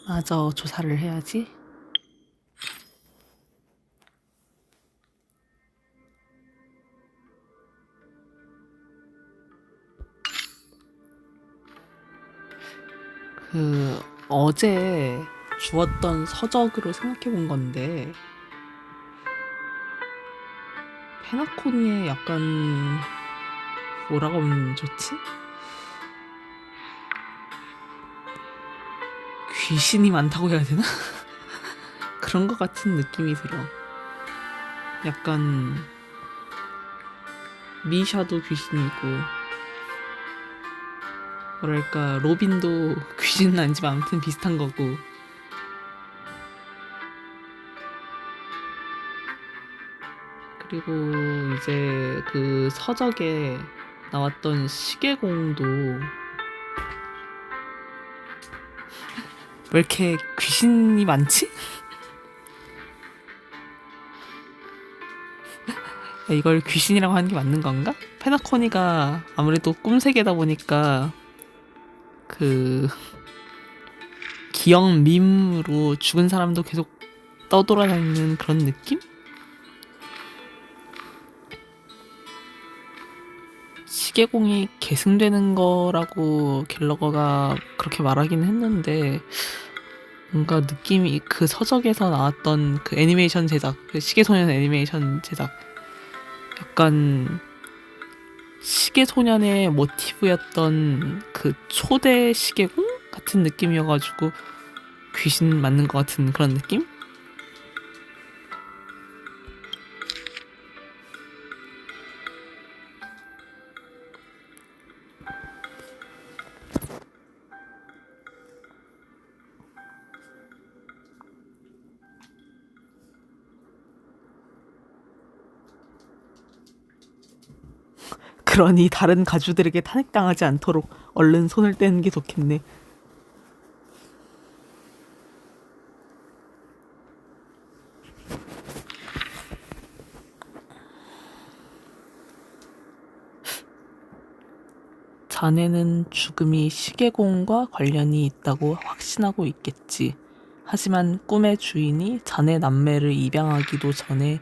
마저 조사를 해야지. 어제 주웠던 서적으로 생각해 본 건데, 페나코니에 약간, 뭐라고 하면 좋지? 귀신이 많다고 해야 되나? 그런 것 같은 느낌이 들어. 약간, 미샤도 귀신이고, 뭐랄까, 로빈도 귀신은 아니지만 아무튼 비슷한 거고, 그리고 이제 그 서적에 나왔던 시계공도 왜 이렇게 귀신이 많지? 이걸 귀신이라고 하는 게 맞는 건가? 페나코니가 아무래도 꿈세계다 보니까 그 기억 밈으로 죽은 사람도 계속 떠돌아다니는 그런 느낌? 시계공이 계승되는 거라고 갤러거가 그렇게 말하긴 했는데 뭔가 느낌이 그 서적에서 나왔던 그 애니메이션 제작, 그 시계소년 애니메이션 제작 약간 시계소년의 모티브였던 그 초대 시계공 같은 느낌이어가지고 귀신 맞는 것 같은 그런 느낌? 그러니 다른 가주들에게 탄핵당하지 않도록 얼른 손을 떼는 게 좋겠네. 자네는 죽음이 시계공과 관련이 있다고 확신하고 있겠지. 하지만 꿈의 주인이 자네 남매를 입양하기도 전에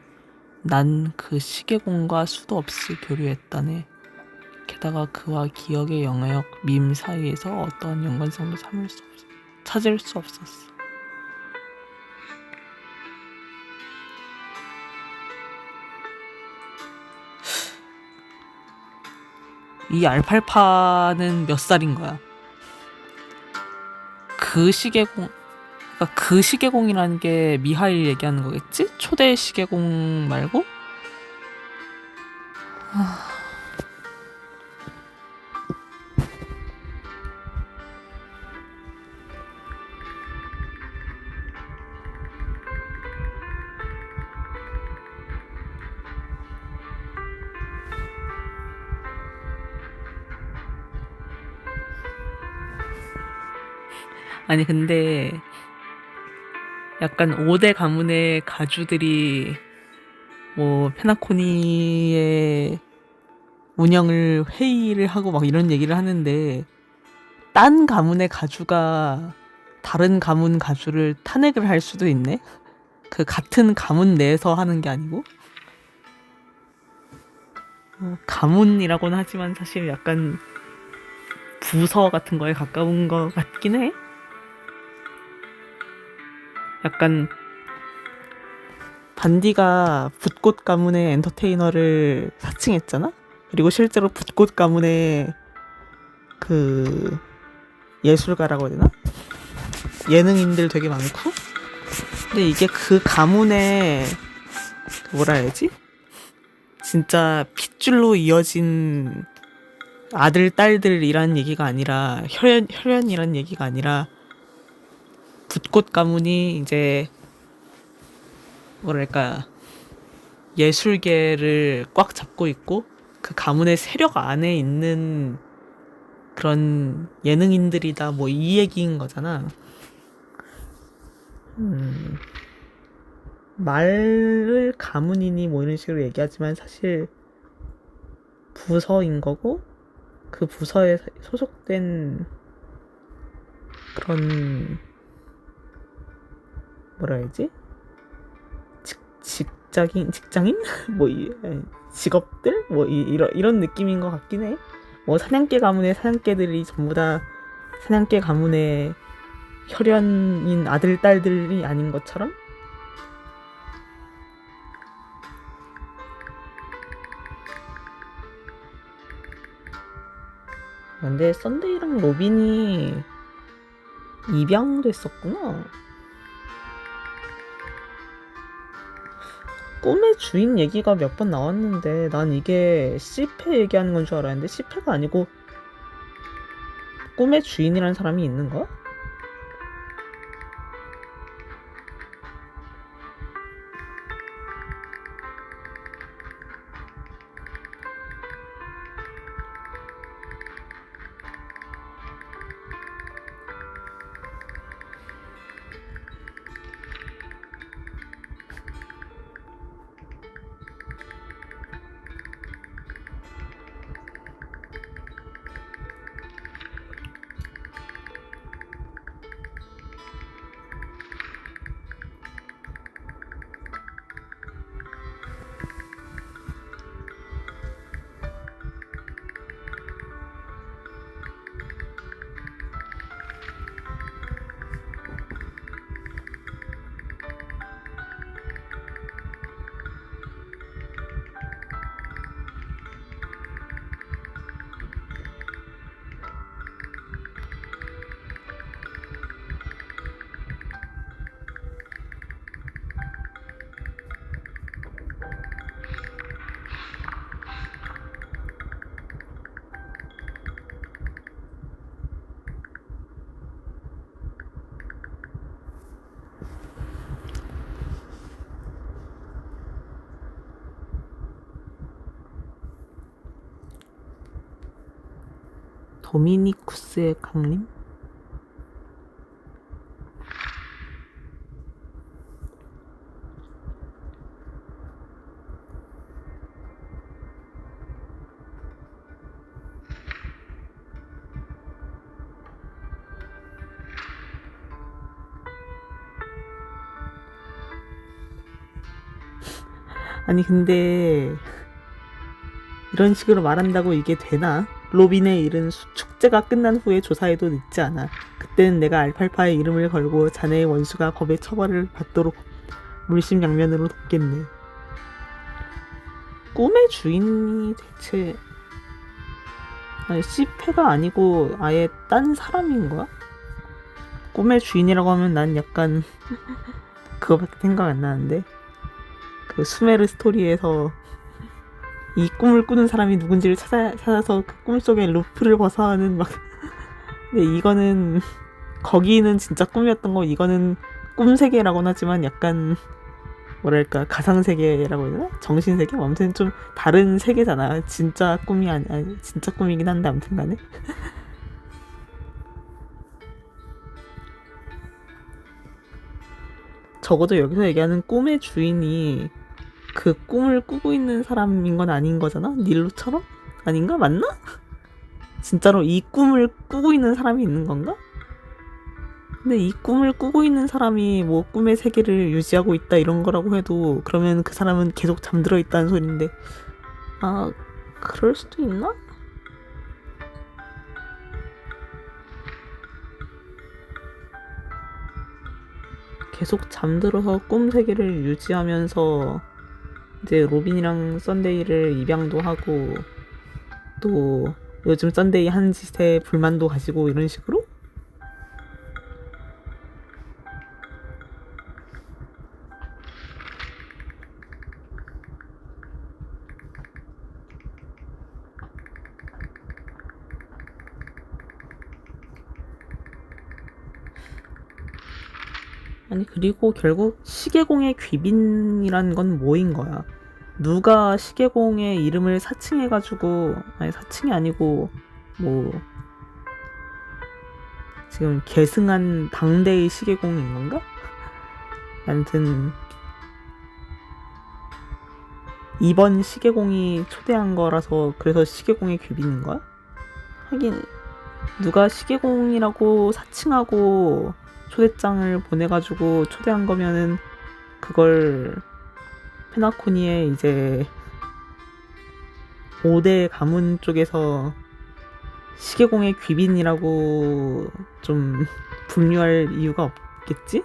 난 그 시계공과 수도 없이 교류했다네. 게다가 그와 기억의 영역 밈 사이에서 어떠한 연관성도 찾을 수 없었어. 이 알팔파는 몇 살인 거야? 그 시계공, 그러니까 그 시계공이라는 게 미하일 얘기하는 거겠지? 초대 시계공 말고? 아니 근데 약간 5대 가문의 가주들이 뭐 페나코니의 운영을 회의를 하고 막 이런 얘기를 하는데 딴 가문의 가주가 다른 가문 가주를 탄핵을 할 수도 있네? 그 같은 가문 내에서 하는 게 아니고? 가문이라고는 하지만 사실 약간 부서 같은 거에 가까운 것 같긴 해. 약간 반디가 붓꽃 가문의 엔터테이너를 사칭했잖아? 그리고 실제로 붓꽃 가문의 그 예술가라고 해야 되나? 예능인들 되게 많고? 근데 이게 그 가문의 뭐라 해야지? 진짜 핏줄로 이어진 아들, 딸들이란 얘기가 아니라 혈연이란 얘기가 아니라 붓꽃 가문이 이제 뭐랄까 예술계를 꽉 잡고 있고 그 가문의 세력 안에 있는 그런 예능인들이다 뭐 이 얘기인 거잖아. 말을 가문이니 뭐 이런 식으로 얘기하지만 사실 부서인 거고 그 부서에 소속된 그런 뭐라 해야지? 직장인? 뭐 직업들? 뭐 이런 느낌인 것 같긴 해. 뭐 사냥개 가문의 사냥개들이 전부 다 사냥개 가문의 혈연인 아들 딸들이 아닌 것처럼. 근데 썬데이랑 로빈이 입양됐었구나. 꿈의 주인 얘기가 몇 번 나왔는데 난 이게 시페 얘기하는 건 줄 알았는데 시페가 아니고 꿈의 주인이라는 사람이 있는 거야? 도미니쿠스의 강림? 아니 근데 이런 식으로 말한다고 이게 되나? 로빈의 일은 축제가 끝난 후에 조사해도 늦지 않아. 그때는 내가 알팔파의 이름을 걸고 자네의 원수가 법의 처벌을 받도록 물심양면으로 돕겠네. 꿈의 주인이 대체 아니 시페가 아니고 아예 딴 사람인 거야? 꿈의 주인이라고 하면 난 약간 그거밖에 생각 안 나는데 그 수메르 스토리에서 이 꿈을 꾸는 사람이 누군지를 찾아서 그 꿈속에 루프를 벗어나는 막. 근데 이거는 거기는 진짜 꿈이었던 거, 이거는 꿈 세계라고는 하지만 약간 뭐랄까 가상 세계라고 해야 되나? 정신 세계? 아무튼 좀 다른 세계잖아. 진짜 꿈이 아니 진짜 꿈이긴 한데 아무튼간에. 적어도 여기서 얘기하는 꿈의 주인이 그 꿈을 꾸고 있는 사람인 건 아닌 거잖아? 닐로처럼? 아닌가? 맞나? 진짜로 이 꿈을 꾸고 있는 사람이 있는 건가? 근데 이 꿈을 꾸고 있는 사람이 뭐 꿈의 세계를 유지하고 있다 이런 거라고 해도 그러면 그 사람은 계속 잠들어 있다는 소리인데 아 그럴 수도 있나? 계속 잠들어서 꿈 세계를 유지하면서 이제 로빈이랑 썬데이를 입양도 하고 또 요즘 썬데이 하는 짓에 불만도 가지고 이런 식으로? 아니 그리고 결국 시계공의 귀빈이란 건 뭐인 거야? 누가 시계공의 이름을 사칭해가지고 아니 사칭이 아니고 뭐 지금 계승한 당대의 시계공인 건가? 아무튼 이번 시계공이 초대한 거라서 그래서 시계공의 귀빈인 거야? 하긴 누가 시계공이라고 사칭하고 초대장을 보내가지고 초대한 거면은 그걸 페나코니에 이제 5대 가문 쪽에서 시계공의 귀빈이라고 좀 분류할 이유가 없겠지?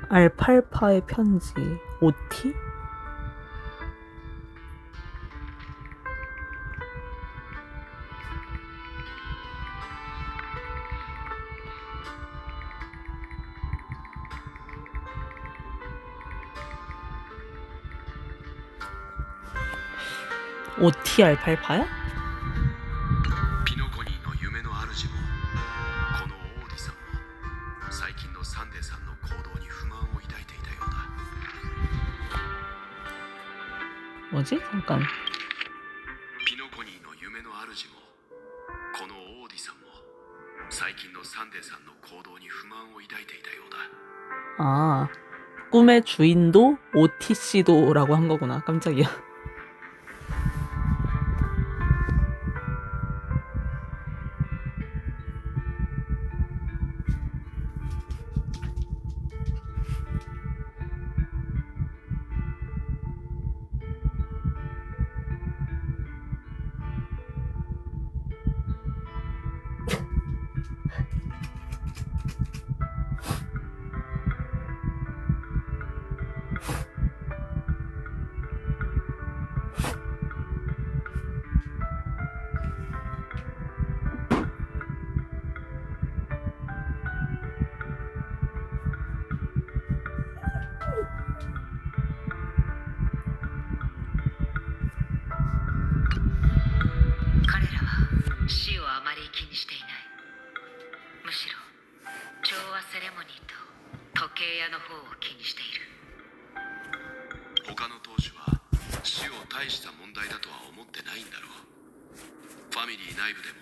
알팔파의 편지, OT? OT 알팔파야? ピノコニーの夢の主もこのオーディさんも最近のサンデーさんの行動に不満を抱いていたようだ。 뭐지? 잠깐. ピノコニーの夢の主もこのオーディさんも最近のサンデーさんの行動に不満を抱いていたようだ。 아, 꿈의 주인도 OTC도라고 한 거구나. 깜짝이야.他の当主は死を大した問題だとは思ってないんだろう。ファミリー内部でも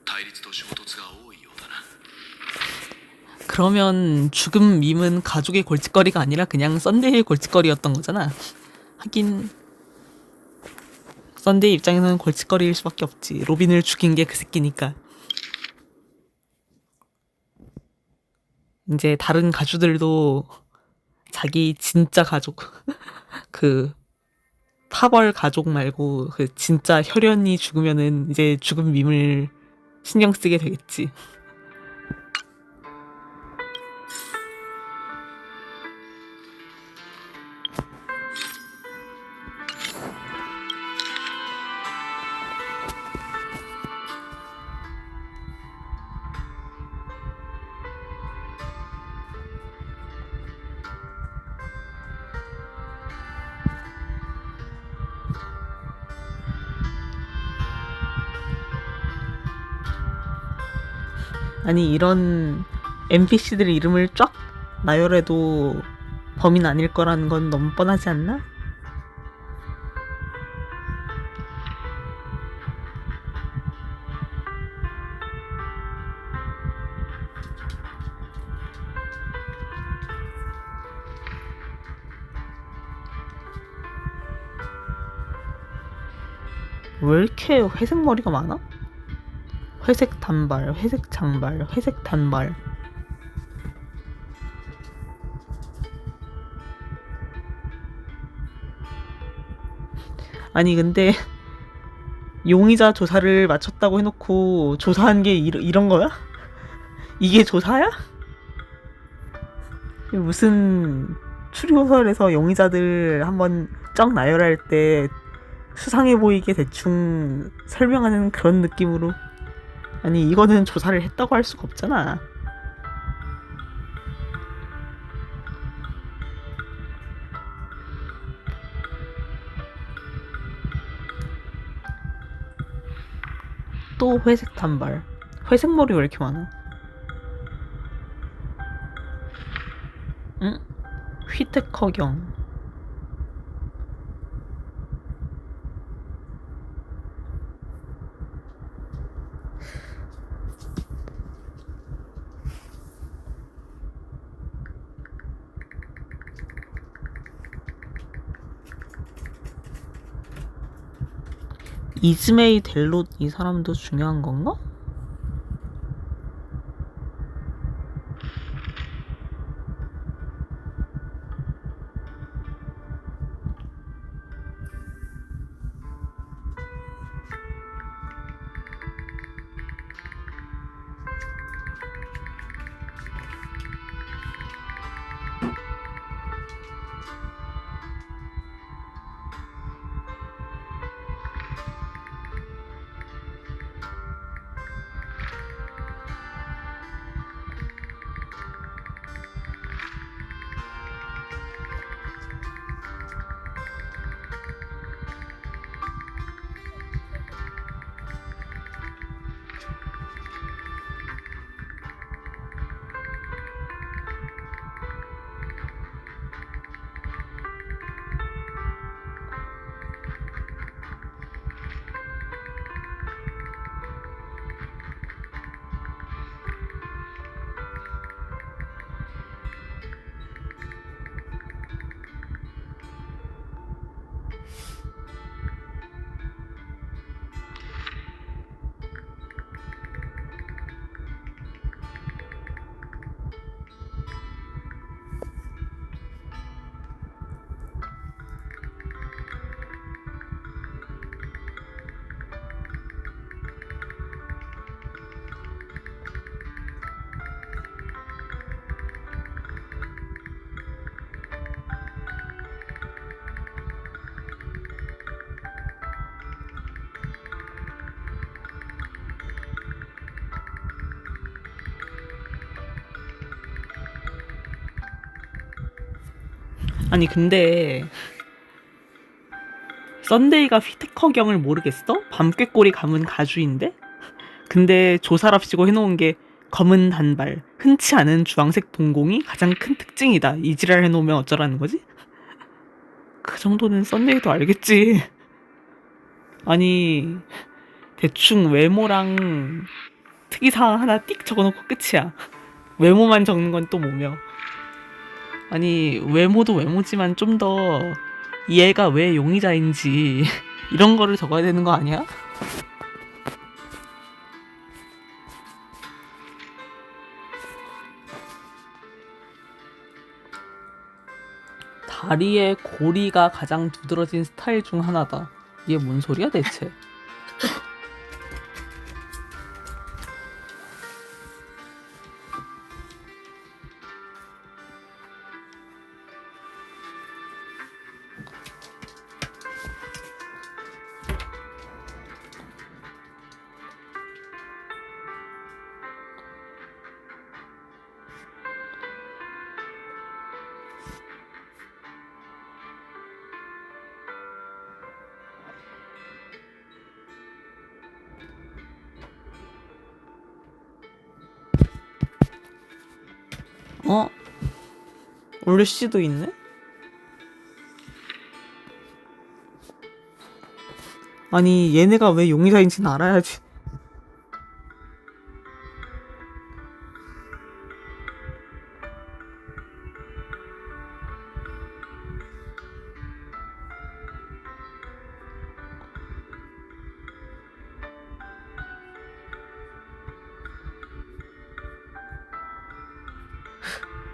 対立と衝突が多いようだな。 그러면 죽음 밈은 가족의 골칫거리가 아니라 그냥 썬데이의 골칫거리였던 거잖아. 하긴 썬데이 입장에서는 골칫거리일 수밖에 없지. 로빈을 죽인 게 그 새끼니까. 이제 다른 가주들도 자기 진짜 가족 그 파벌 가족 말고 그 진짜 혈연이 죽으면은 이제 죽음 밈을 신경 쓰게 되겠지. 아니 이런 NPC들 이름을 쫙 나열해도 범인 아닐 거라는 건 너무 뻔하지 않나? 왜 이렇게 회색 머리가 많아? 회색 단발, 회색 장발, 회색 단발. 아니 근데 용의자 조사를 마쳤다고 해놓고 조사한 게 이런 거야? 이게 조사야? 무슨 추리소설에서 용의자들 한번 쩍 나열할 때 수상해 보이게 대충 설명하는 그런 느낌으로. 아니 이거는 조사를 했다고 할 수가 없잖아. 또 회색 단발, 회색 머리 왜 이렇게 많아? 응? 휘특허경. 이즈메이 델롯 이 사람도 중요한 건가? 아니 근데 썬데이가 휘특허경을 모르겠어? 밤꾀꼬리 가문 가주인데? 근데 조사랍시고 해놓은 게 검은 단발, 흔치 않은 주황색 동공이 가장 큰 특징이다. 이 지랄 해놓으면 어쩌라는 거지? 그 정도는 썬데이도 알겠지. 아니 대충 외모랑 특이사항 하나 띡 적어놓고 끝이야. 외모만 적는 건 또 뭐며. 아니 외모도 외모지만 좀 더 얘가 왜 용의자인지 이런 거를 적어야 되는 거 아니야? 다리의 고리가 가장 두드러진 스타일 중 하나다. 이게 뭔 소리야 대체? 어? 올씨도 있네? 아니 얘네가 왜 용의자인지는 알아야지.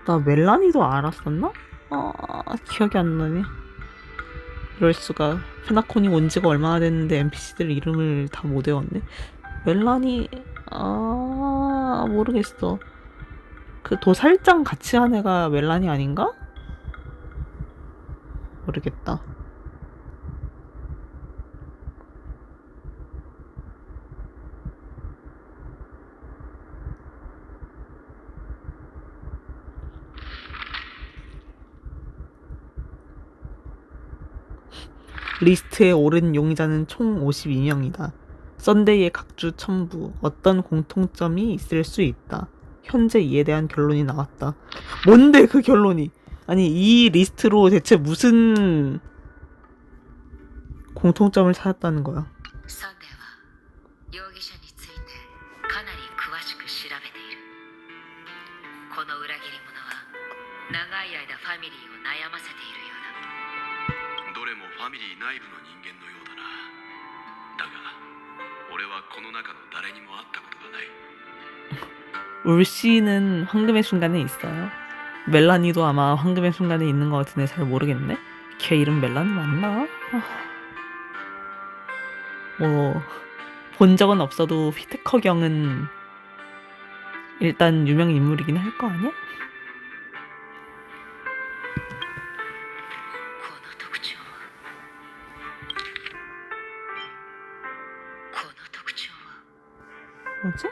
나 멜라니도 알았었나? 기억이 안 나네. 이럴 수가. 페나코니 온 지가 얼마나 됐는데 NPC들 이름을 다 못 외웠네. 멜라니, 모르겠어. 그 도살장 같이 한 애가 멜라니 아닌가? 모르겠다. 리스트에 오른 용의자는 총 52명이다. 썬데이의 각주 첨부. 어떤 공통점이 있을 수 있다. 현재 이에 대한 결론이 나왔다. 뭔데 그 결론이? 아니 이 리스트로 대체 무슨 공통점을 찾았다는 거야? サンデーは容疑者についてかなり詳しく調べている。この裏切り者は長い間ファミリーを悩ませているようだ。どれもファミリー内部の人間のようだな。だが俺はこの中の誰にも会ったことがない。 울씨는 황금의 순간에 있어요. 멜라니도 아마 황금의 순간에 있는 것 같은데 잘 모르겠네. 걔 이름 멜라니 맞나? 뭐 본 적은 없어도 휘트커 경은 일단 유명 인물이긴 할 거 아니야? この特徴はこの特徴は 뭐지?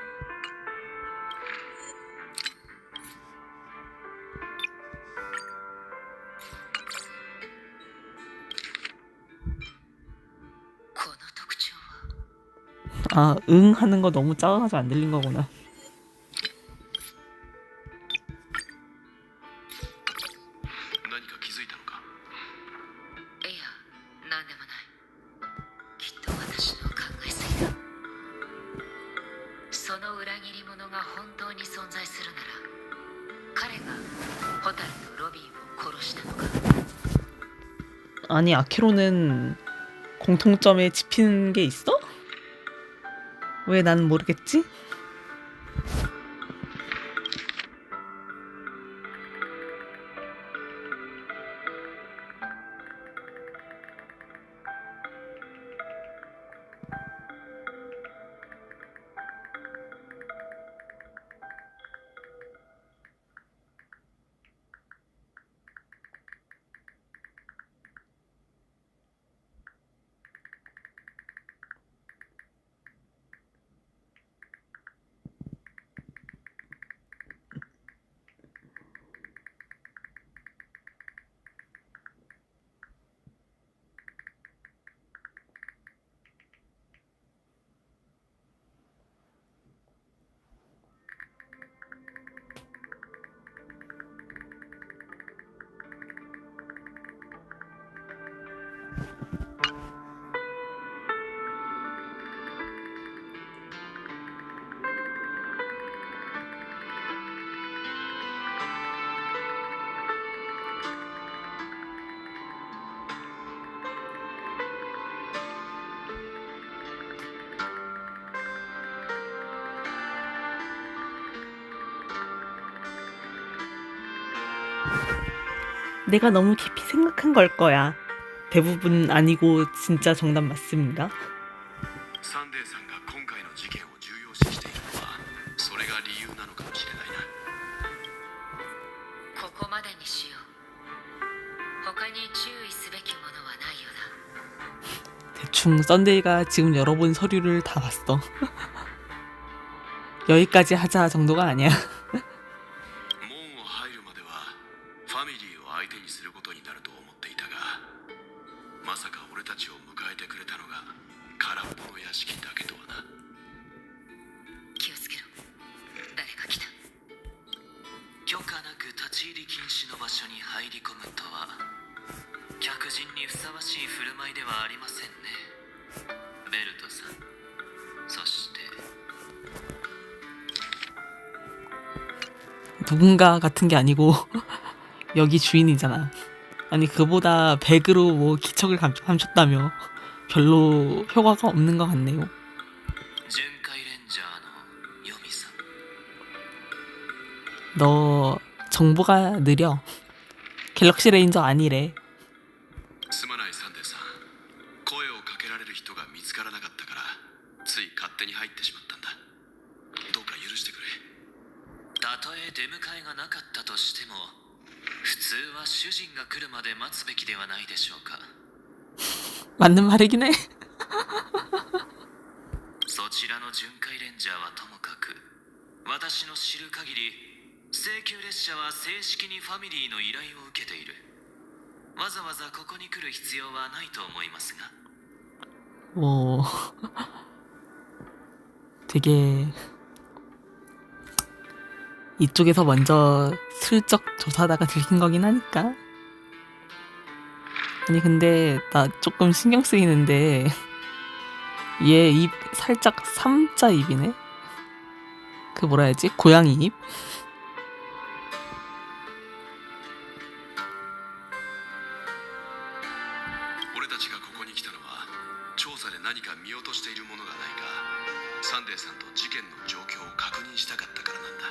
응 하는 거 너무 작아가지고 안 들린 거구나. 何か気づいたのか。いや、なんでもない。きっと私の考えすぎだ。その裏切り者が本当に存在するなら、彼がホタルとロビンを殺したのか。 아니 아키로는 공통점에 짚히는 게 있어? 왜 난 모르겠지? 내가 너무 깊이 생각한 걸 거야. 대부분 아니고 진짜 정답 맞습니다. サンデーさんが今回の事件を重要視しているのはそれが理由なのかもしれないな。ここまでにしよう。他に注意すべきものはないようだ。 대충 썬데이가 지금 열어본 서류를 다 봤어. 여기까지 하자 정도가 아니야. 門を入るまではファミリーを相手にすることになると思っていたが、まさか俺たちを迎えてくれたのが空っぽの屋敷だけとはな。気をつけろ。誰か来た。許可なく禁止の場所に入り込むとは客人にふさわしい振る舞いではありませんね、ベルトさん。そして 누군가 같은 게 아니고 여기 주인이잖아. 아니 그보다 100으로 뭐 기척을 감췄다며 별로 효과가 없는 것 같네요. 巡回レンジャーのヨミさん。 너 정보가 느려. 갤럭시 레인저 아니래. すまないサンデーさん、声をかけられる人が見つからなかったからつい勝手に入ってしまったんだ。どうか許してくれ。たとえ出迎えがなかったとしても普通は主人が来るまで待つべきではないでしょうか。 맞는 말이긴 해. そちらの巡回レンジャーはともかく、私の知る限り請求列車は正式にファミリーの依頼を受けている。わざわざここに来る必要はないと思いますが。 뭐 되게 이쪽에서 먼저 슬쩍 조사하다가 들킨 거긴 하니까. 아니 근데 나 조금 신경 쓰이는데 얘 입 살짝 3자 입이네. 그 뭐라 해야지? 고양이 입? 俺たちがここに来たのは調査で何か見落としているものがないかサンデーさんと事件の状況を確認したかったからなんだ。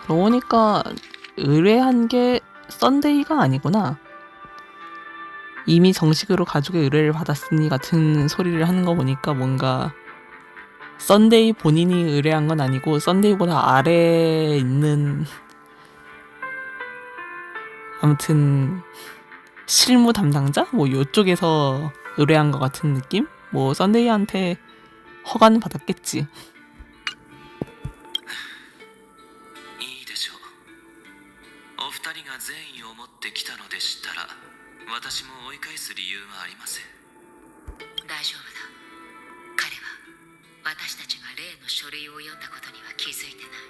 그러고 보니까 의뢰한 게 썬데이가 아니구나. 이미 정식으로 가족의 의뢰를 받았으니 같은 소리를 하는 거 보니까 뭔가 썬데이 본인이 의뢰한 건 아니고 썬데이보다 아래에 있는 아무튼 실무 담당자? 뭐 요쪽에서 의뢰한 것 같은 느낌? 뭐 썬데이한테 허가는 받았겠지. いいでしょう。お二人が善意を持ってきたのでしたら私も追い返す理由はありません。大丈夫だ。彼は私たちが例の書類を読んだことには気づいてない。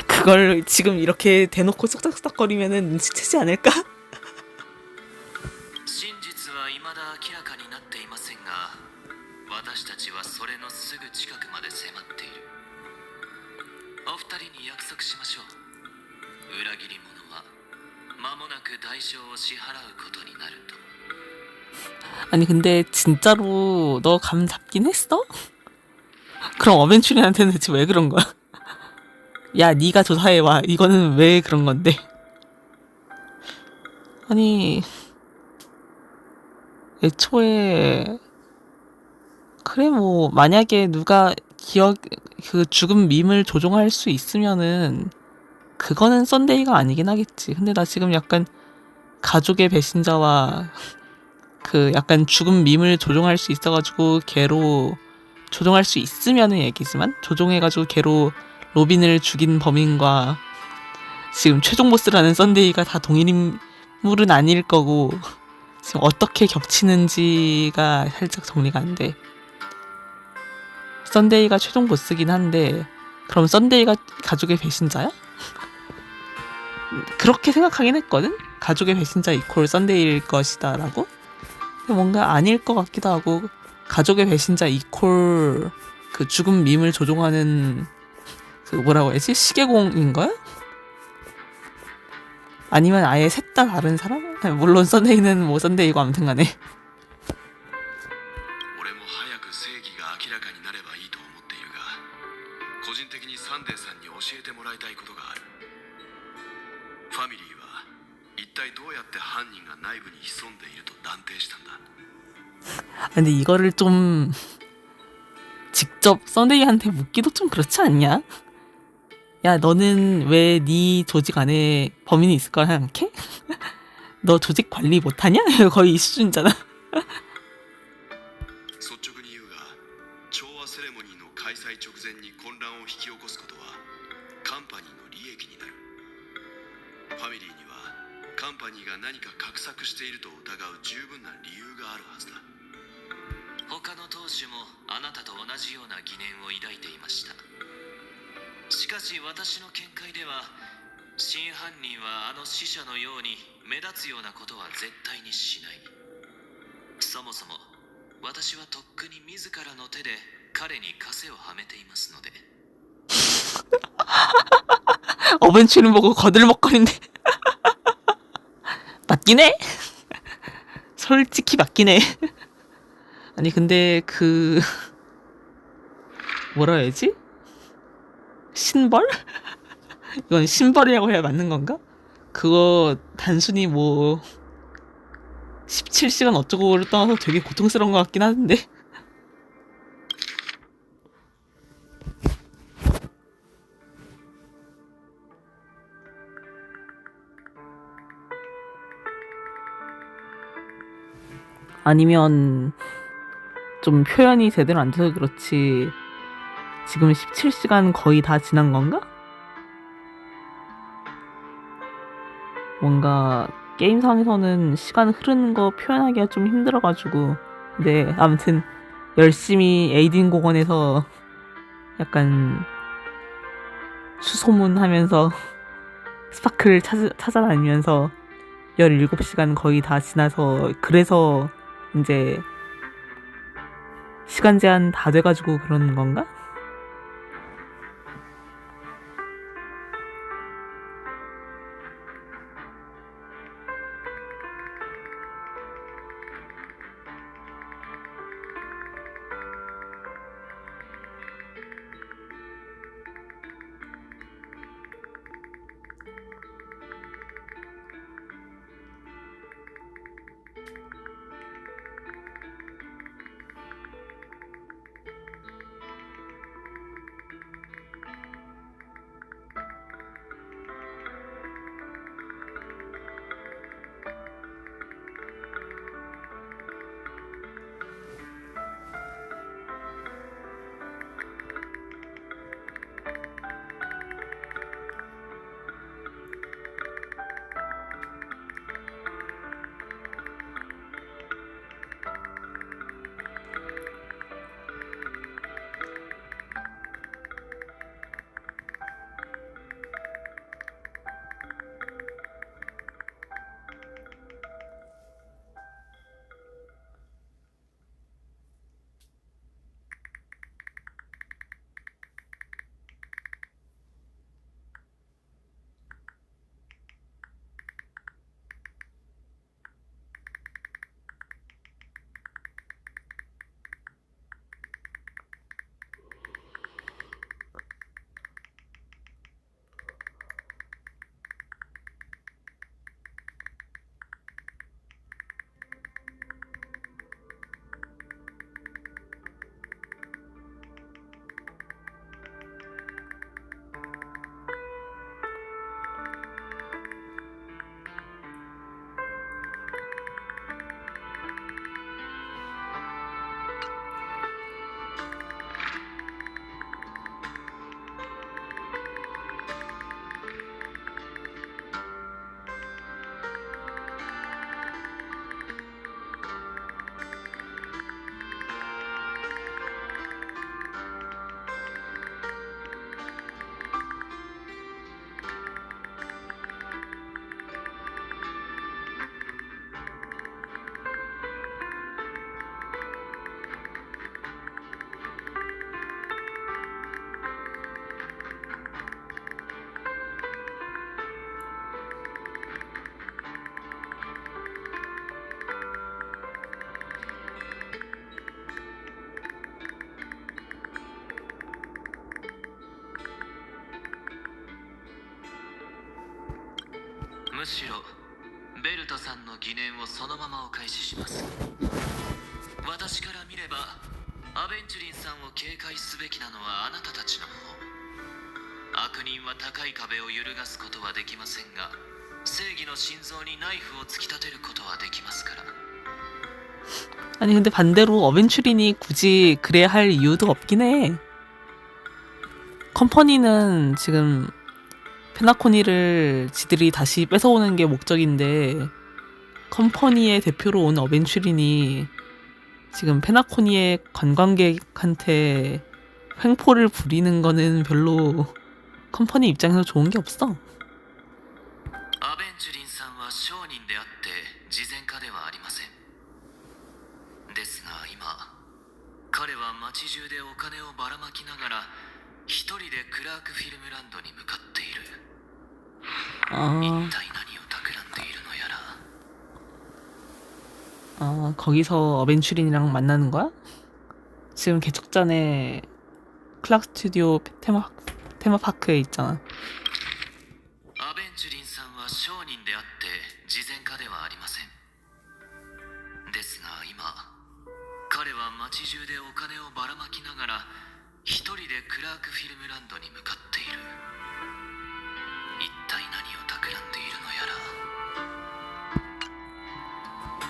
그걸 지금 이렇게 대놓고 쏙쏙쏙거리면은 눈치채지 않을까? 真実は未だ明らかになっていませんが私たちはそれのすぐ近くまで迫っている。お二人に約束しましょう。裏切り者は間もなく代償を支払うことになると。 아니 근데 진짜로 너 감 잡긴 했어? 그럼 어벤츄리한테는 대체 왜 그런 거야? 야 네가 조사해와. 이거는 왜 그런 건데? 아니 애초에 그래 뭐 만약에 누가 기억 그 죽음 밈을 조종할 수 있으면은 그거는 썬데이가 아니긴 하겠지. 근데 나 지금 약간 가족의 배신자와 그 약간 죽음 밈을 조종할 수 있어가지고 걔로 조종할 수 있으면은 얘기지만 조종해가지고 걔로 로빈을 죽인 범인과 지금 최종 보스라는 썬데이가 다 동일 인물은 아닐 거고 지금 어떻게 겹치는지가 살짝 정리가 안 돼. 썬데이가 최종 보스긴 한데 그럼 썬데이가 가족의 배신자야? 그렇게 생각하긴 했거든? 가족의 배신자 이퀄 썬데이일 것이다 라고? 근데 뭔가 아닐 것 같기도 하고 가족의 배신자 이퀄 그 죽음 밈을 조종하는 그 뭐라고 해야지? 시계공인 거야? 아니면 아예 셋 다 다른 사람? 물론 썬데이는 뭐 썬데이고 아무튼 간에 俺も早く正義が明らかになればいいと思っているが個人的にサンデーさんに教えてもらいたいことがある。ファミリーは一体どうやって犯人が内部に潜んでいると断定したんだ。 근데 이거를 좀 직접 썬데이한테 묻기도 좀 그렇지 않냐? 야 너는 왜 네 조직 안에 범인이 있을 거라 생각해? 너 조직 관리 못하냐? 거의 이 수준이잖아. 率直に言うが調和セレモニーの開催直前に混乱を引き起こすことはカンパニーの利益になる。ファミリーにはカンパニーが何か画策していると疑う十分な理由があるはずだ。他の当主もあなたと同じような疑念を抱いていました。しかし私の見解では真犯人はあの死者のように目立つようなことは絶対にしない。そもそも私はとっくに自らの手で彼に枷をはめていますので。 어벤츄린 보고 거들먹거린데. 맞긴 해. 솔직히 맞긴 해. 아니 근데 그 뭐라 해야지? 신벌? 이건 신벌이라고 해야 맞는 건가? 그거 단순히 뭐 17시간 어쩌고를 떠나서 되게 고통스러운 것 같긴 하는데. 아니면 좀 표현이 제대로 안 돼서 그렇지 지금 17시간 거의 다 지난 건가? 뭔가 게임상에서는 시간 흐르는 거 표현하기가 좀 힘들어가지고. 근데 아무튼 열심히 에이딘 공원에서 약간 수소문하면서 스파클을 찾아다니면서 17시간 거의 다 지나서 그래서 이제 시간 제한 다 돼가지고 그러는 건가?むしろベルトさんの疑念をそのままお返しします。私から見ればアベンチュリンさんを警戒すべきなのはあなたたちの方。悪人は高い壁を揺るがすことはできませんが、正義の心臓にナイフを突き立てることはできますから。 아니 근데 반대로 어벤츄린이 굳이 그래야 할 이유도 없긴 해. 컴퍼니는 지금 페나코니를 지들이 다시 뺏어오는 게 목적인데 컴퍼니의 대표로 온 어벤츄린이 지금 페나코니의 관광객한테 횡포를 부리는 거는 별로 컴퍼니 입장에서 좋은 게 없어. 商人であって慈善家ではありません。ですが今彼は街中でお金をばらまきながら一人でクラークフィルムランドに向かっている。一 아, 体何を企んでいるのやら。 거기서 어벤츄린이랑 만나는 거야? 지금 개척 전에 클락 스튜디오 테마파크에 있잖아. アベンチュリンさんは商人であって慈善家ではありません。ですが今彼は街中でお金をばらまきながら一人でクラークフィルムランドに向かっている。一体何を企んでいるのやら。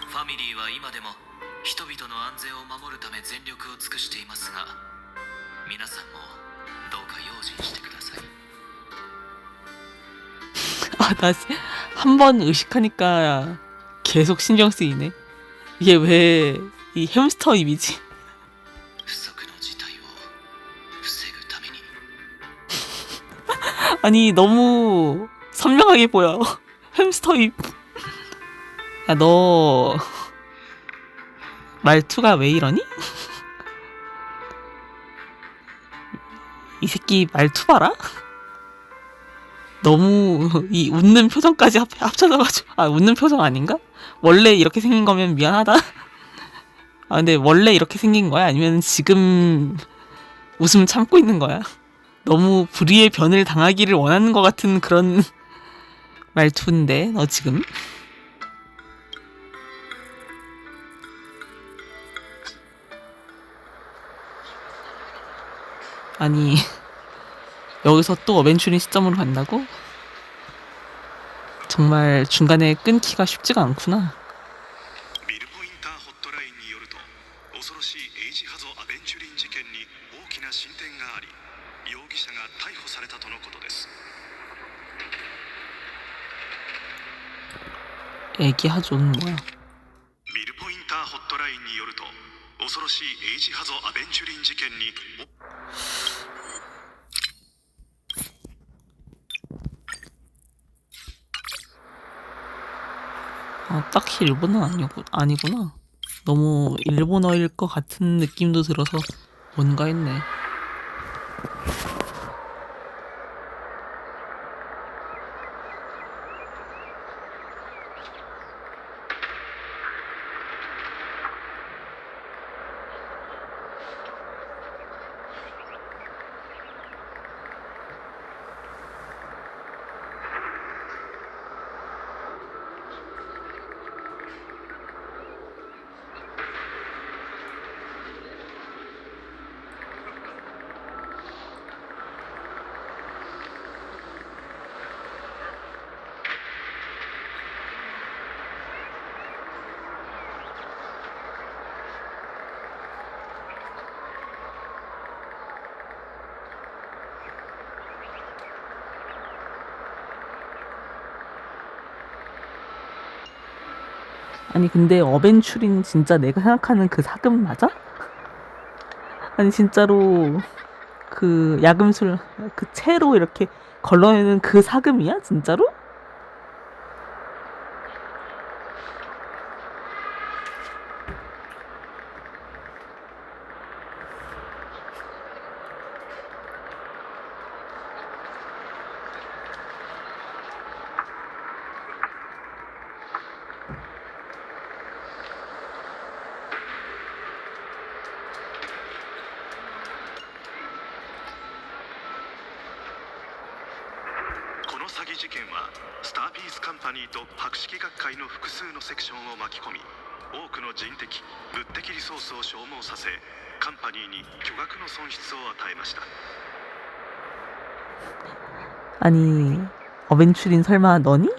ファミリーは今でも人々の安全を守るため全力を尽くしていますが、皆さんもどうか用心してください。 나 한 번 의식하니까 계속 신경 쓰이네. 이게 왜 이 햄스터 입이지? 不測の事態を防ぐために。 아니 너무 선명하게 보여. 햄스터 입. 야, 너 말투가 왜 이러니? 이 새끼 말투 봐라? 너무 이 웃는 표정까지 합쳐져가지고, 웃는 표정 아닌가? 원래 이렇게 생긴 거면 미안하다. 근데 원래 이렇게 생긴 거야? 아니면 지금 웃음 참고 있는 거야? 너무 불의의 변을 당하기를 원하는 것 같은 그런 말투인데 너 지금? 아니 여기서 또 어벤츄린 시점으로 간다고? 정말 중간에 끊기가 쉽지가 않구나. ビルポインターホットラインによると、恐ろしいエイジハゾアベンチュリン事件に大きな進展があり、容疑者が逮捕されたとのことです。 애기 하조는 뭐야? ビルポインターホットラインによると、恐ろしいエイジハゾアベンチュリン事件に 딱히 일본어는 아니구나. 너무 일본어일 것 같은 느낌도 들어서 뭔가 했네. 아니 근데 어벤츄린 진짜 내가 생각하는 그 사금 맞아? 아니 진짜로 그 야금술 그 채로 이렇게 걸러내는 그 사금이야 진짜로?詐欺事件はスターピースカンパニーと博識学会の複数のセクションを巻き込み、多くの人的物的リソースを消耗させ、カンパニーに巨額の損失を与えました。 아니 어벤츄린 설마 너니?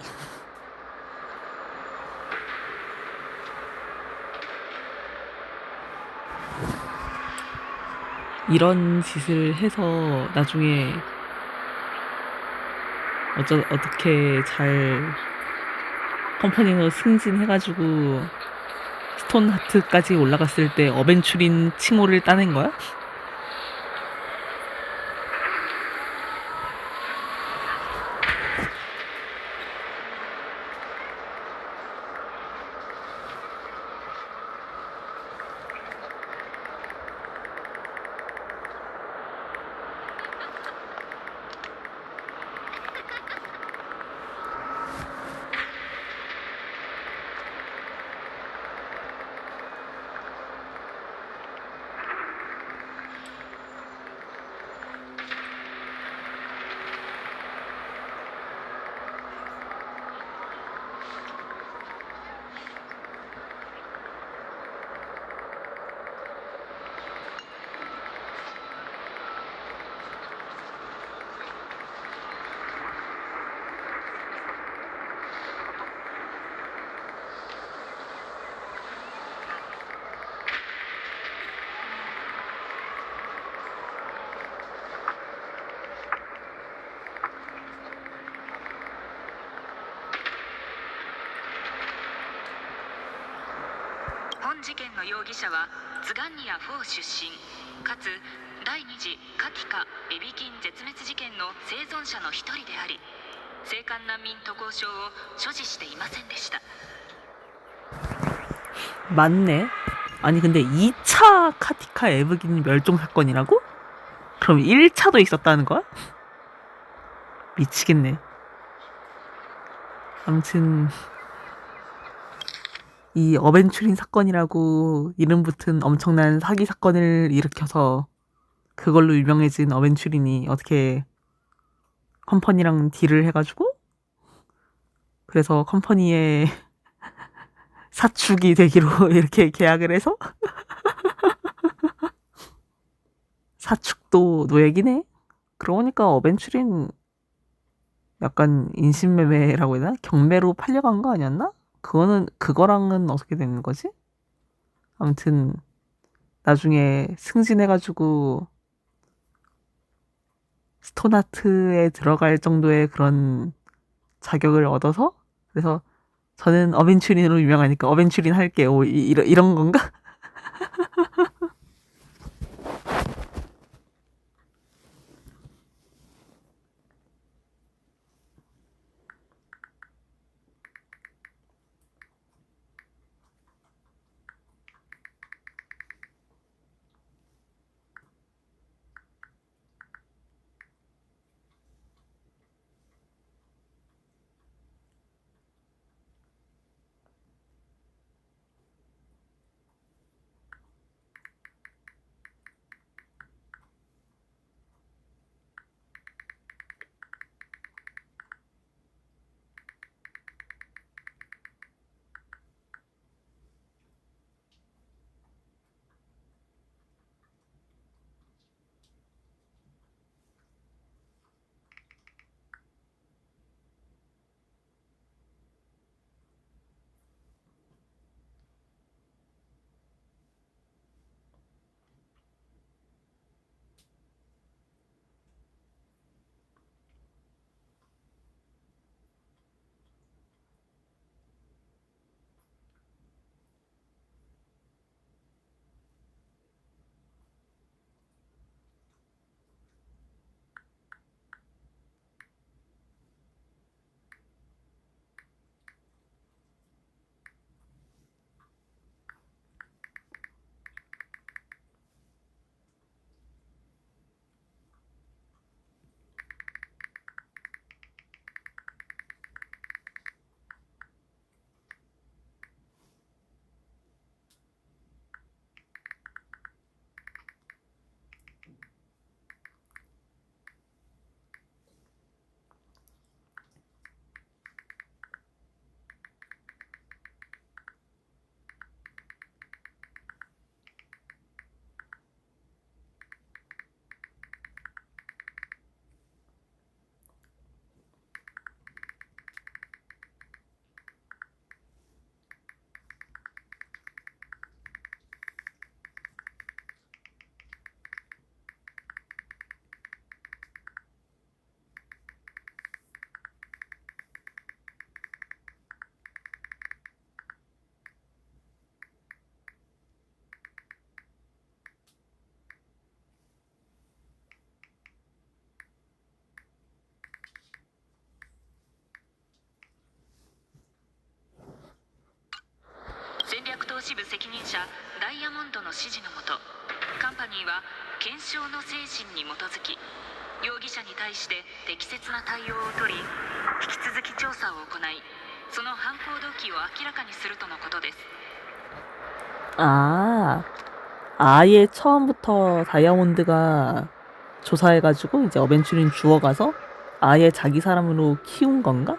이런 짓을 해서 나중에 어떻게 잘 컴퍼니로 승진해가지고 스톤 하트까지 올라갔을 때 어벤츄린 칭호를 따낸 거야? 本事件の容疑者はツガンニア4出身かつ第2次カティカエビキン絶滅事件の生存者の一人であり青函難民渡航証を所持していませんでした。 맞네. 아니 근데 2차 카티카 에브긴 멸종 사건이라고? 그럼 1차도 있었다는 거야? 미치겠네. 아무튼 이 어벤츄린 사건이라고 이름 붙은 엄청난 사기 사건을 일으켜서 그걸로 유명해진 어벤츄린이 어떻게 컴퍼니랑 딜을 해가지고 그래서 컴퍼니의 사축이 되기로 이렇게 계약을 해서 사축도 노예기네. 그러고 보니까 어벤츄린 약간 인신매매라고 해야 되나? 경매로 팔려간 거 아니었나? 그거랑은 어떻게 되는 거지? 아무튼 나중에 승진해가지고 스톤하트에 들어갈 정도의 그런 자격을 얻어서 그래서 저는 어벤츄린으로 유명하니까 어벤츄린 할게요. 이런 건가?戦略投資部責任者ダイヤモンドの指示のもとカンパニーは検証の精神に基づき容疑者に対して適切な対応を取り引き続き調査を行いその犯行動機を明らかにするとのことです。 아예 처음부터 다이아몬드가 조사해가지고 이제 어벤츄린 주워가서 아예 자기 사람으로 키운 건가?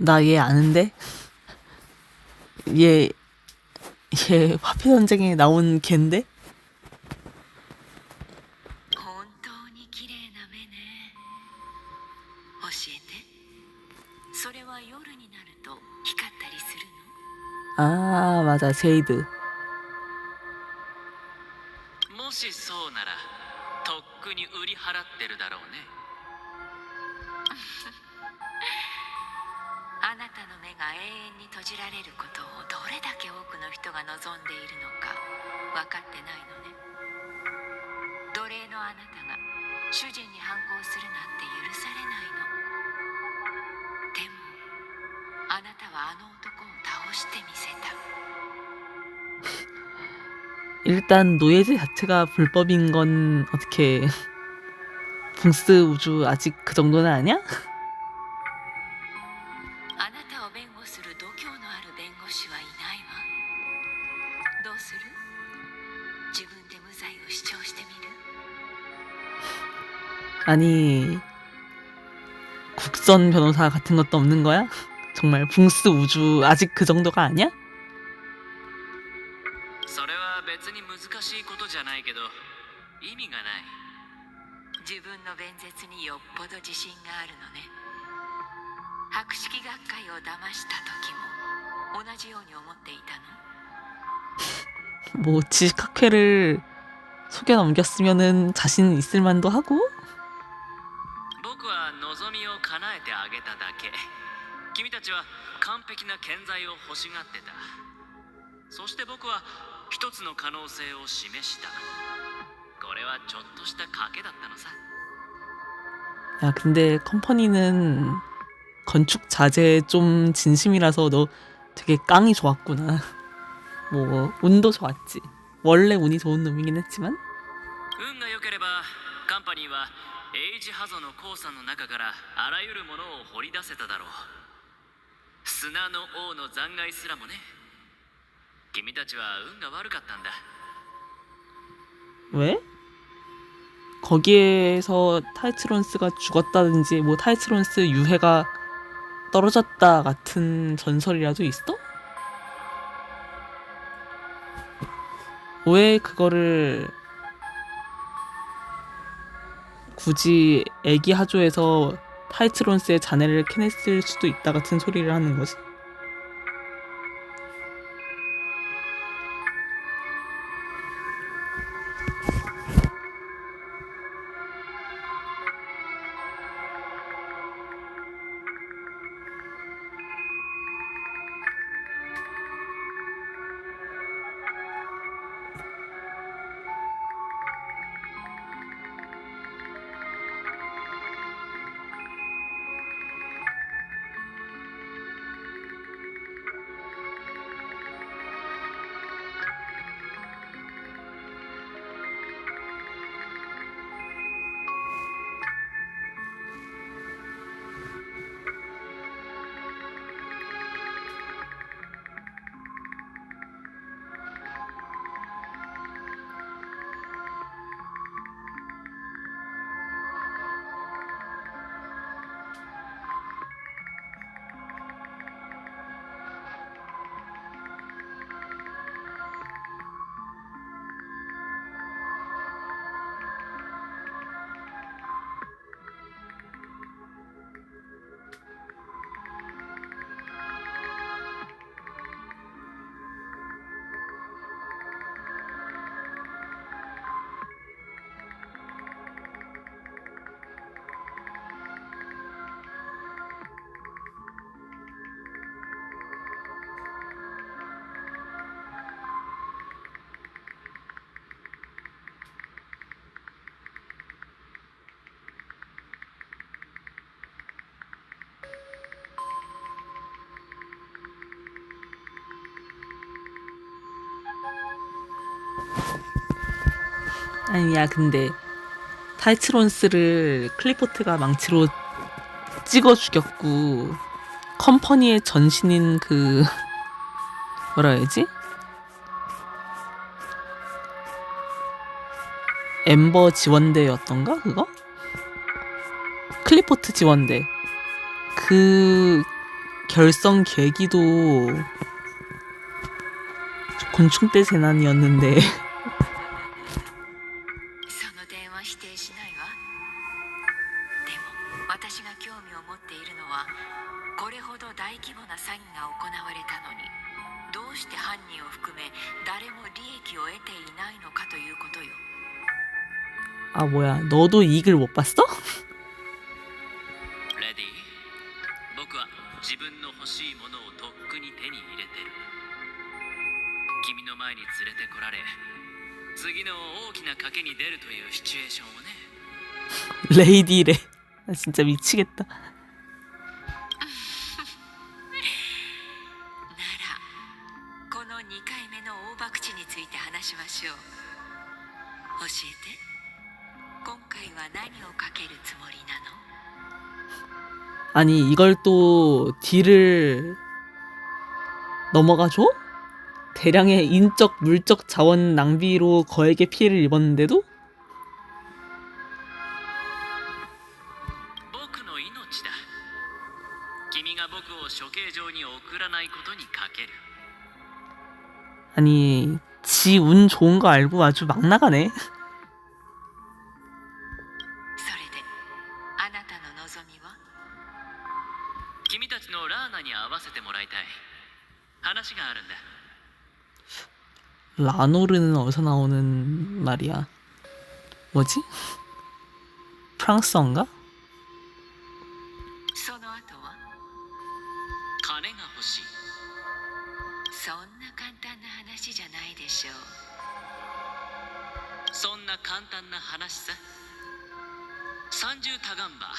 나 얘 아는데? 얘 화폐 전쟁에 나온 걘데? 本当に綺麗な目ね。教えて。それは夜になると光ったりするの？ 아, 맞아. 제이드. もしそうならとっくに売り払ってるだろうね。あなたの目が永遠に閉じられることをどれだけ多くの人が望んでいるのか分かってないのね。奴隷のあなたが主人に反抗するなんて許されないの。でもあなたはあの男を倒してみせた。 일단 노예제 자체가 불법인 건 어떻게 붕스 우주 아직 그 정도는 아니야? あなたを弁護する度胸のある弁護士はいないわ。どうする？自分で無罪を主張してみる？ 아니 국선 변호사 같은 것도 없는 거야? 정말 붕스 우주 아직 그 정도가 아니야? それは別に難しいことじゃないけど意味がない。自分の弁舌によっぽど自信があるのね。博識学会を騙した時も同じように思っていたの？ 뭐 지식학회를 속여 넘겼으면은 자신 있을 만도 하고. 僕は望みを叶えてあげただけ。君たちは完璧な健在を欲しがってた。そして僕は一つの可能性を示した。これはちょっとした賭けだったのさ。 야, 근데 컴퍼니는 건축 자재에 좀 진심이라서 너 되게 깡이 좋았구나. 뭐 운도 좋았지. 원래 운이 좋은 놈이긴 했지만. 運が良ければカンパニーはエイジハゾの鉱山の中からあらゆるものを掘り出せただろう。砂の王の残骸すらもね。君たちは運が悪かったんだ。 왜? 거기에서 타이츠론스가 죽었다든지 뭐 타이츠론스 유해가 떨어졌다 같은 전설이라도 있어? 왜 그거를 굳이 애기 하조에서 타이츠론스의 자네를 캐냈을 수도 있다 같은 소리를 하는 거지? 아니야, 근데 타이츠론스를 클리포트가 망치로 찍어 죽였고 컴퍼니의 전신인 그 뭐라 해야지? 엠버 지원대였던가 그거? 클리포트 지원대 그 결성 계기도 곤충떼 재난이었는데 その電話否定しないわ。でも私が興味を持っているのはこれほど大規模な詐欺が行われたのにどうして犯人を含め誰も利益を得ていないのかということよ。 아 뭐야 너도 이익을 못 봤어? レディー、僕は自分の欲しいものをとっくに手に入れてる。君の前に連れてこられ次の大きな賭けに出るというシチュエーションをね。 레이디래. 나 진짜 미치겠다. ならこの2回目の大博打について話しましょう。教えて、今回は何をかけるつもりなの？ 아니 이걸 또 딜을 넘어가줘? 대량의 인적 물적 자원 낭비로 거액의 피해를 입었는데도? 僕の命だ。君が僕を処刑場に送らないことにかける。 아니 지 운 좋은 거 알고 아주 막 나가네. それであなたの望みは？君たちのラーナに会わせてもらいたい。話があるんだ。 라노르는 어디서 나오는 말이야? 뭐지? 프랑스어인가? その後は？金が欲しい。そんな簡単な話じゃないでしょう。そんな簡単な話さ。30タガンバ。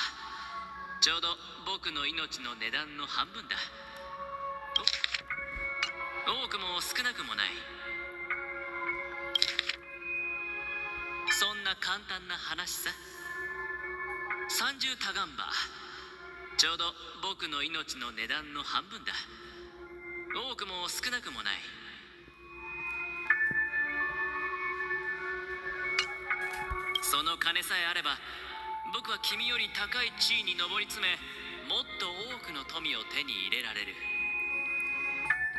ちょうど僕の命の値段の半分だ。多くも少なくもない。そんな簡単な話さ。30タガンバ。ちょうど僕の命の値段の半分だ。多くも少なくもない。その金さえあれば僕は君より高い地位に上り詰めもっと多くの富を手に入れられる。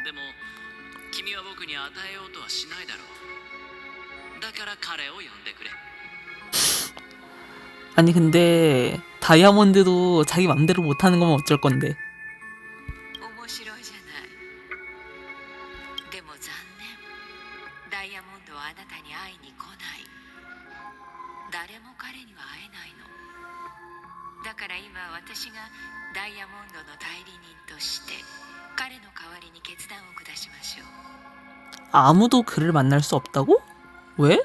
でも君は僕に与えようとはしないだろう。だから彼を呼んでくれ。 아니 근데 다이아몬드도 자기 맘대로 못하는 거면 어쩔 건데. 面白いじゃない。でも残念。ダイヤモンドはあなたに会いに来ない。誰も彼には会えないの。だから今私がダイヤモンドの代理人として彼の代わりに決断を下しましょう。 아무도 그를 만날 수 없다고? 왜?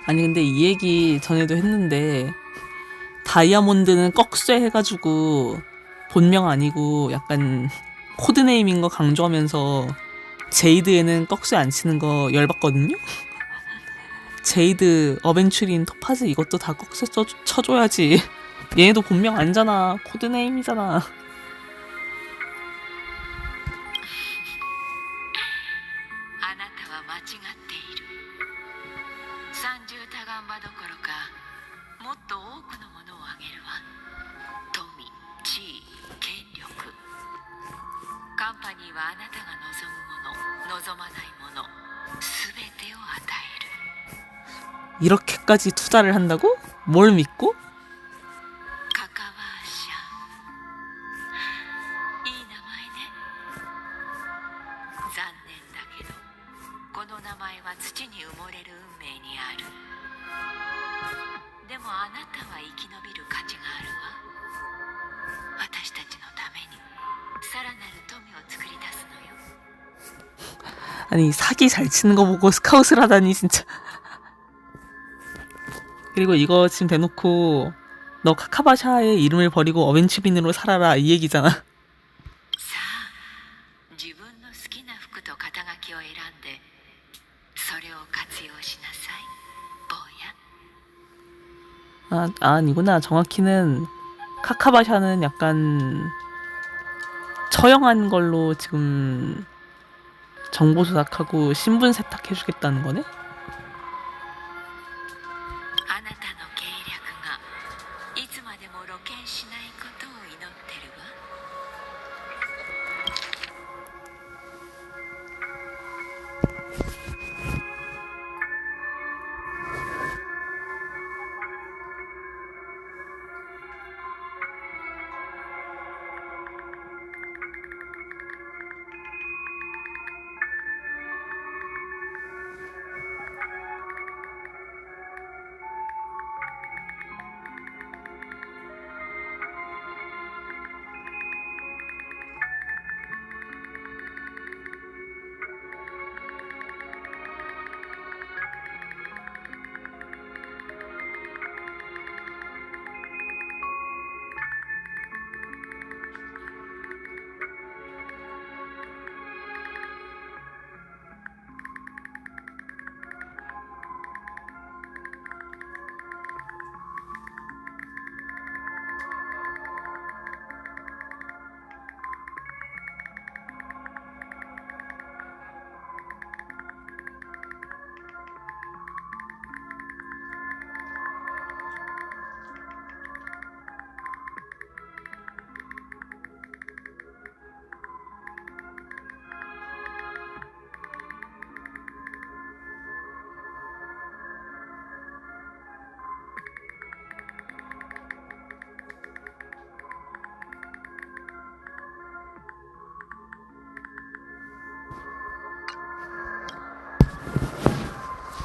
아니 근데 이 얘기 전에도 했는데 다이아몬드는 꺽쇠 해가지고 본명 아니고 약간 코드네임인 거 강조하면서 제이드에는 꺽쇠 안 치는 거 열받거든요? 제이드, 어벤츄린, 토파즈 이것도 다 꺽쇠 쳐줘야지. 얘네도 본명 아니잖아. 코드네임이잖아. あなたは間違っている。30タガンバどころかもっと多くのものをあげるわ。富、地位、権力。カンパニーはあなたが望むもの、望まないもの、すべてを与える。 이렇게까지 투자를 한다고? 뭘 믿고? カカワーシャ。いい名前ね。残念だけどこの名前は土に埋もれる運命にある。でもあなたは生き延びる価値があるわ。私たちのためにさらなる富を作り出すのよ。 아니 사기 잘 치는 거 보고 스카웃을 하다니 진짜. 그리고 이거 지금 대놓고 너 카카바샤의 이름을 버리고 어벤츠빈으로 살아라 이 얘기잖아. さあ、自分の好きな服と肩書きを選んでそれを活用しなさい、坊や。 아니구나. 정확히는 카카바샤는 약간 처형한 걸로 지금 정보 조작하고 신분 세탁해주겠다는 거네? あなたの計略がいつまでも露見しないことを祈ってるわ。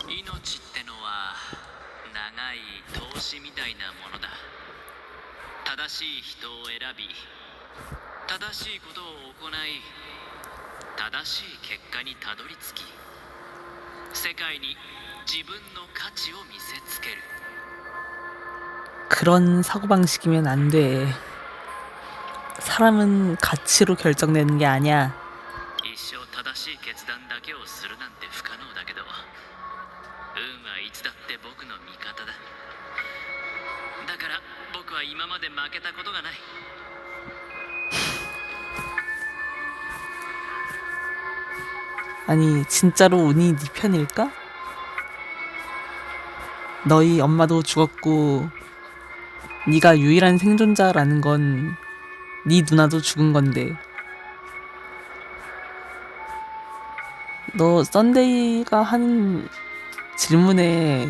命ってのは長い投資みたいなものだ。正しい人を選び、正しいことを行い、正しい結果にたどり着き、世界に自分の価値を見せつける。 그런 사고방식이면 안 돼. 사람은 가치로 결정되는 게 아니야. 一生正しい決断だけをするなんて不可能だけど、運はいつだって僕の味方だ。だから僕は今まで負けたことがない。 아니 진짜로 운이 네 편일까? 너희 엄마도 죽었고 네가 유일한 생존자라는 건 네 누나도 죽은 건데 너 썬데이가 하는 질문에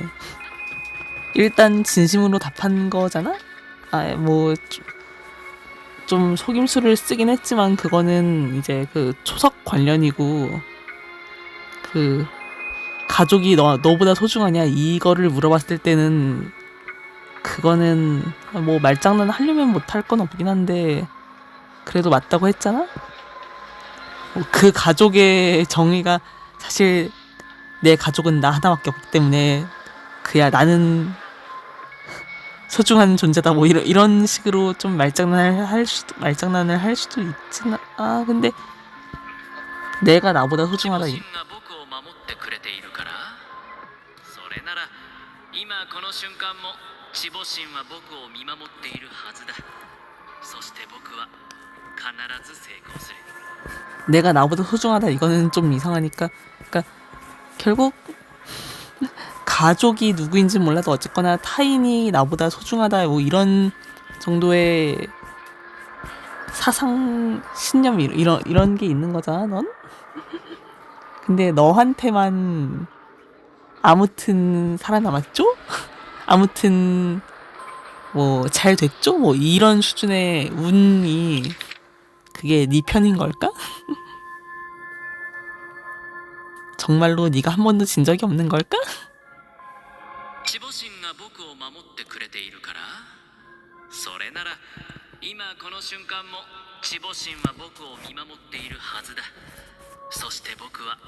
일단 진심으로 답한 거잖아? 뭐 좀 속임수를 쓰긴 했지만 그거는 이제 그 초석 관련이고 그 가족이 너보다 소중하냐 이거를 물어봤을 때는 그거는 뭐 말장난 하려면 못할 건 없긴 한데 그래도 맞다고 했잖아? 그 가족의 정의가 사실 내 가족은 나 하나밖에 없기 때문에 그야 나는 소중한 존재다 뭐 이런 식으로 좀 말장난을 할 수도 있지나. 근데 내가 나보다 소중하다. 自身が僕を守ってくれているから。それなら今この瞬間も守護神は僕を見守っているはずだ。そして僕は必ず成功する。 내가 나보다 소중하다 이거는 좀 이상하니까. 그러니까 결국 가족이 누구인지 몰라도 어쨌거나 타인이 나보다 소중하다 뭐 이런 정도의 사상 신념 이런 게 있는 거잖아 넌? 근데 너한테만 아무튼 살아남았죠? 아무튼 뭐 잘 됐죠? 뭐 이런 수준의 운이 그게 네 편인 걸까? 정말로 네가 한 번도 진 적이 없는 걸까? チボ神が僕を守ってくれているからそれなら今この瞬間もチボ神は僕を見守っているはずだそして僕は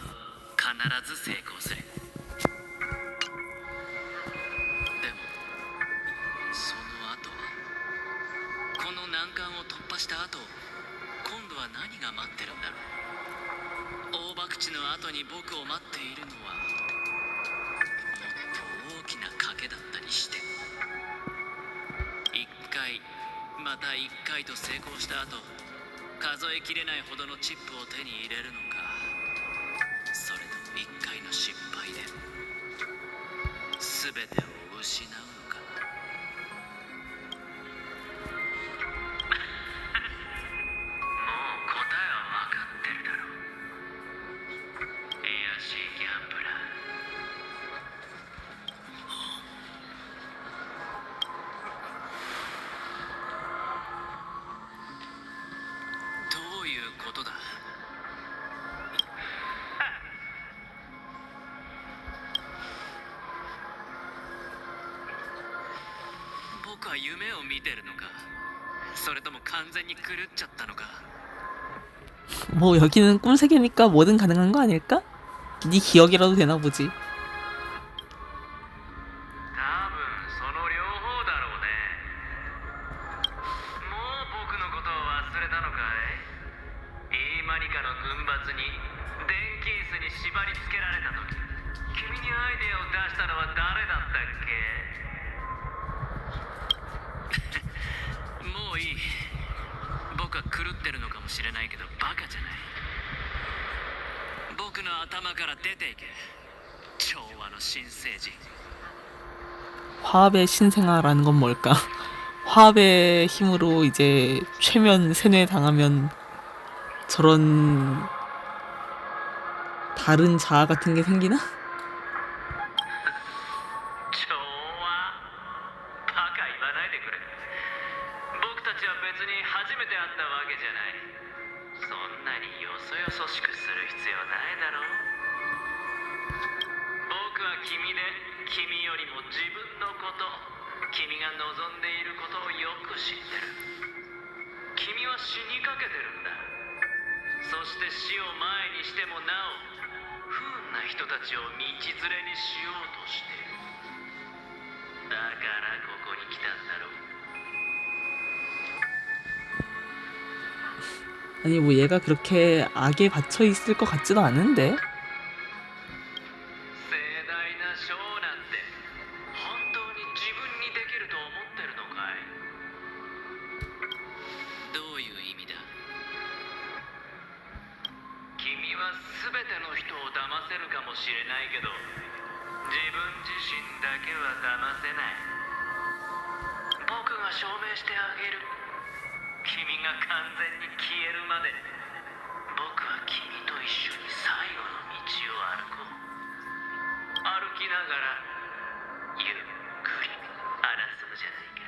必ず成功するでもその後はこの難関を突破した後今度は何が待ってるんだろう大博打の後に僕を待っているのはもっと大きな賭けだったりして一回また一回と成功した後数えきれないほどのチップを手に入れるのかそれとも一回の失敗で全てを失うのかもう答えは分かってるだろう卑しいギャンブラーどういうことだ僕は夢を見てるのかそれとも完全に狂っちゃったのか 뭐 여기는 꿈 세계니까 뭐든 가능한 거 아닐까? 네 기억이라도 되나 보지. 多分その両方だろうねもう僕のことを忘れたのかいイーマニカの軍閥に電気椅子に縛り付けられた時君にアイデアを出したのは誰だったっけもういい僕は狂ってるのかもしれないけどバカじゃない僕の頭から出ていけ調和の新生児 화합의 신생아라는 건 뭘까? 화합의 힘으로 이제 최면 세뇌 당하면 저런 다른 자아 같은 게 생기나? 調和バカ言わないでくれ僕たちは別に初めて会ったわけじゃないそんなによそよそしくする必要ないだろう僕は君で君よりも自分のこと君が望んでいることをよく知ってる君は死にかけてるんだそして死を前にしてもなお不運な人たちを道連れにしようとしているだからここに来たんだろう 아니 뭐 얘가 그렇게 악에 받쳐 있을 것 같지도 않은데. 盛大なショーなんて本当に自分にできると思ってるのかいどういう意味だ君は全ての人を騙せるかもしれないけど自分自身だけは騙せない僕が証明してあげる君が完全に消えるまで僕は君と一緒に最後の道を歩こう歩きながらゆっくり話そうじゃないか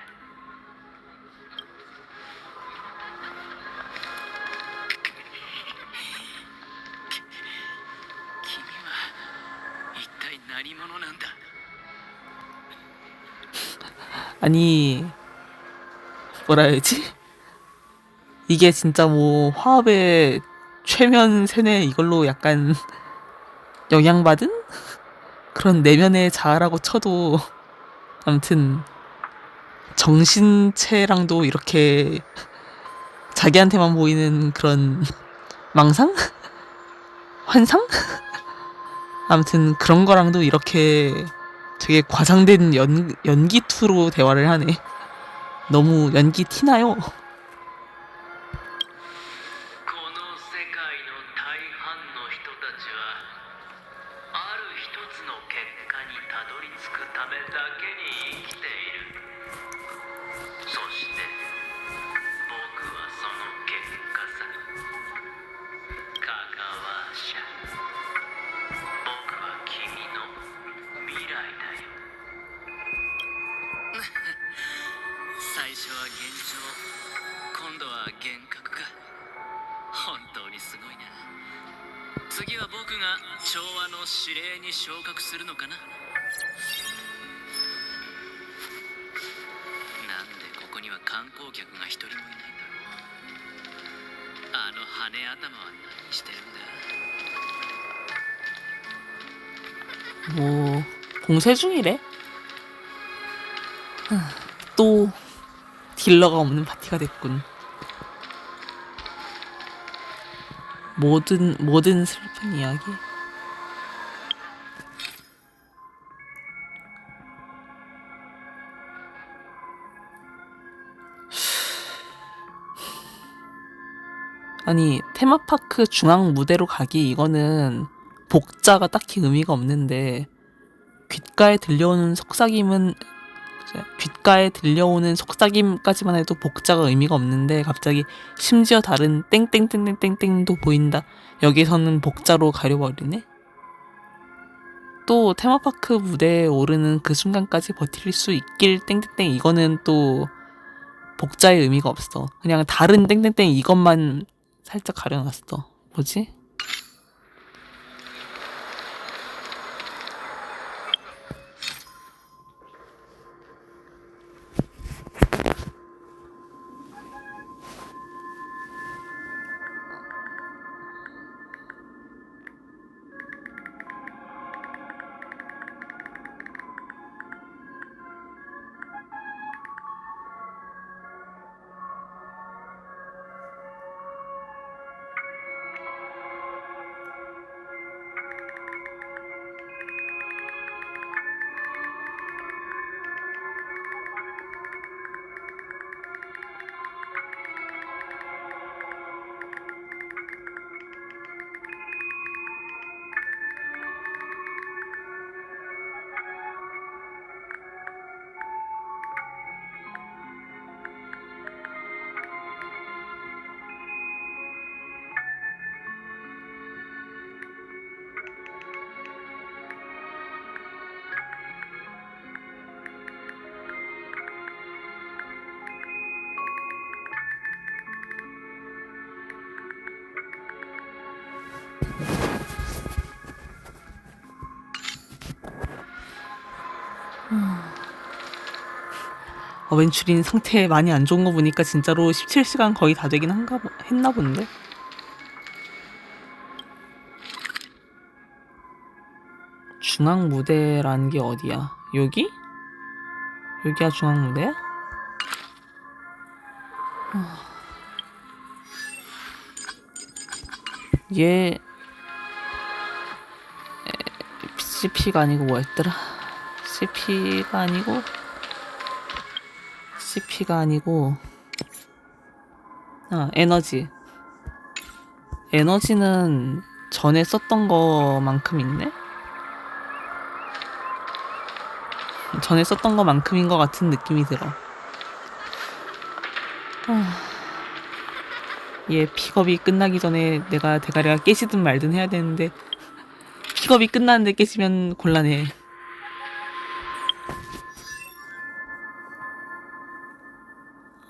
君は一体何者なんだ 아니 뭐라 해야지? 이게 진짜 뭐 화합의 최면 세뇌 이걸로 약간 영향받은 그런 내면의 자아라고 쳐도 아무튼 정신체랑도 이렇게 자기한테만 보이는 그런 망상? 환상? 아무튼 그런 거랑도 이렇게 되게 과장된 연기 투로 대화를 하네. 너무 연기 티나요. この世界の大半の人たちはある一つの結果にたどり着くためだけに生きている。そして僕はその結果さ。カカワシャ、僕は君の未来だよ。最初は幻聴、今度は幻覚か。本当にすごいな。次は僕が調和の指令に昇格するのかな。なんでここには観光客が一人もいないんだろう。あの羽頭は何してるんだ。 뭐 봉쇄 중이래. 또 딜러가 없는 파티가 됐군. 모든 슬픈 이야기. 아니 테마파크 중앙 무대로 가기 이거는 복자가 딱히 의미가 없는데 귓가에 들려오는 속삭임까지만 해도 복자가 의미가 없는데 갑자기 심지어 다른 땡땡땡땡땡땡도 보인다. 여기서는 복자로 가려버리네. 또 테마파크 무대에 오르는 그 순간까지 버틸 수 있길 땡땡땡 이거는 또 복자의 의미가 없어. 그냥 다른 땡땡땡 이것만 살짝 가려놨어. 뭐지? 어벤츄린 상태 많이 안 좋은 거 보니까 진짜로 17시간 거의 다 되긴 했나 본데. 중앙 무대라는 게 어디야? 여기? 여기가 중앙 무대야? 얘 CP가 아니고 뭐였더라? CP가 아니고 에너지는 전에 썼던 거만큼 있네? 전에 썼던 거만큼인 것 같은 느낌이 들어. 얘 픽업이 끝나기 전에 내가 대가리가 깨지든 말든 해야 되는데 픽업이 끝났는데 깨지면 곤란해.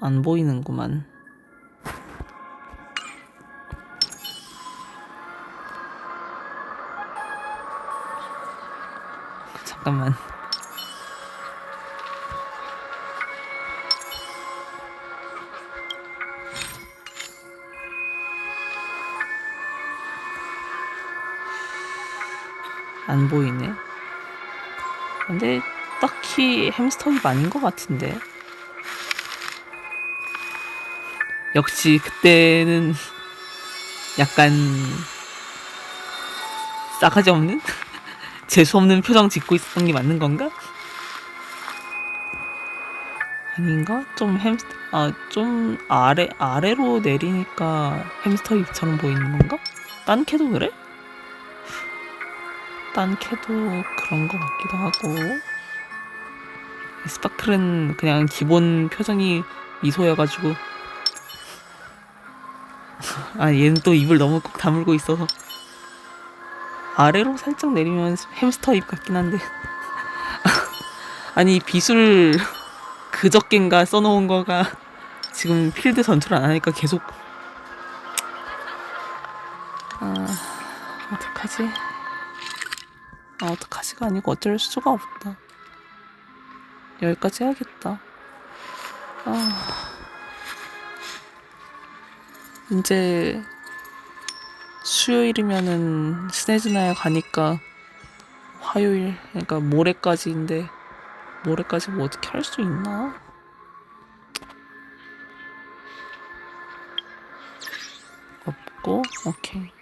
안 보이는구만. 잠깐만. 안 보이네. 근데 딱히 햄스터입 아닌 것 같은데. 역시 그때는 약간 싸가지 없는? 재수 없는 표정 짓고 있었던 게 맞는 건가? 아닌가? 좀 아래로 내리니까 햄스터 입처럼 보이는 건가? 딴 캐도 그래? 딴 캐도 그런 거 같기도 하고. 스파클은 그냥 기본 표정이 미소여가지고. 아, 얘는 또 입을 너무 꼭 다물고 있어서. 아래로 살짝 내리면 햄스터 입 같긴 한데. 아니, 비술 그저껜가 써놓은 거가 지금 필드 전투를 안 하니까 계속. 어떡하지? 어떡하지가 아니고 어쩔 수가 없다. 여기까지 해야겠다. 이제 수요일이면은 스네즈나야 가니까 화요일, 그러니까 모레까지인데 모레까지 뭐 어떻게 할 수 있나? 없고, 오케이.